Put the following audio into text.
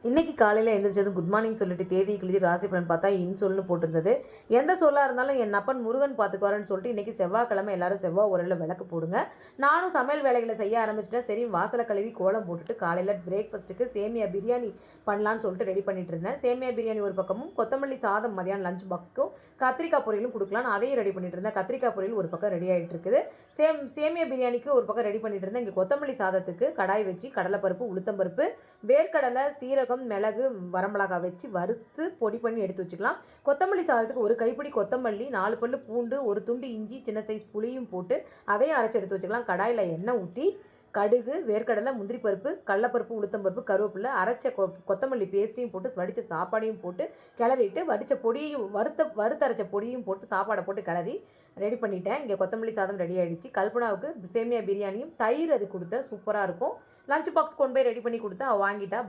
இன்றைக்கி காலையில் எழுந்திரிச்சதும் good morning சொல்லிட்டு தேதி கிழிச்சு ராசி பலன் பார்த்தா இன்சொல்னு போட்டிருந்தது. எந்த சொல்லாக இருந்தாலும் என் அப்பன் முருகன் பார்த்துக்குவாருன்னு சொல்லிட்டு இன்றைக்கி செவ்வாய்க்கிழமை எல்லாரும் செவ்வாய் உரையில் விளக்கு போடுங்க. நானும் சமையல் வேலைகளை செய்ய ஆரம்பிச்சிட்டேன். சரி, வாசலை கழுவி கோலம் போட்டுட்டு காலையில் பிரேக்ஃபாஸ்ட்டுக்கு சேமியா பிரியாணி பண்ணலான்னு சொல்லிட்டு ரெடி பண்ணிட்டு இருந்தேன். சேமியா பிரியாணி ஒரு பக்கமும், கொத்தமல்லி சாதம் மதியானம் லஞ்ச் பாக்ஸுக்கும் கத்திரிக்காய் பொரியலும் கொடுக்கலான்னு அதையும் ரெடி பண்ணிட்டு இருந்தேன். கத்திரிக்காய் பொரியல் ஒரு பக்கம் ரெடி ஆகிட்டு இருக்குது. சேமியா பிரியாணிக்கு ஒரு பக்கம் ரெடி பண்ணிட்டு இருந்தேன். இங்கே கொத்தமல்லி சாதத்துக்கு கடாய் வச்சு கடலைப்பருப்பு, உளுத்தம்பருப்பு, வேர்க்கடலை, சீரகம், மிளகு, வரமிளகாய் வச்சு வறுத்து பொடி பண்ணி எடுத்து வச்சுக்கலாம். கொத்தமல்லி சாதத்துக்கு ஒரு கைப்பிடி கொத்தமல்லி, 4 பல்லு பூண்டு, ஒரு துண்டு இஞ்சி, சின்ன சைஸ் புளியும் போட்டு அதையும் அரைச்சி எடுத்து வச்சுக்கலாம். கடாயில் எண்ணெய் ஊற்றி கடுகு, வேர்க்கடலை, முந்திரி பருப்பு, கடலப்பருப்பு, உளுத்தம்பருப்பு, கருவேப்பிலை, அரைச்ச கொத்தமல்லி பேஸ்ட்டையும் போட்டு வடித்த சாப்பாடையும் போட்டு கிளறிட்டு வடித்த பொடியையும் வறுத்தரைச்ச பொடியும் போட்டு சாப்பாடை போட்டு கிளறி ரெடி பண்ணிட்டேன். இங்கே கொத்தமல்லி சாதம் ரெடி ஆகிடுச்சு. கல்பனாவுக்கு சேமியா பிரியாணியும் தயிர் அது கொடுத்தேன். சூப்பராக இருக்கும். லஞ்ச் பாக்ஸ் கொண்டு போய் ரெடி பண்ணி கொடுத்தா அவள் வாங்கிட்டா.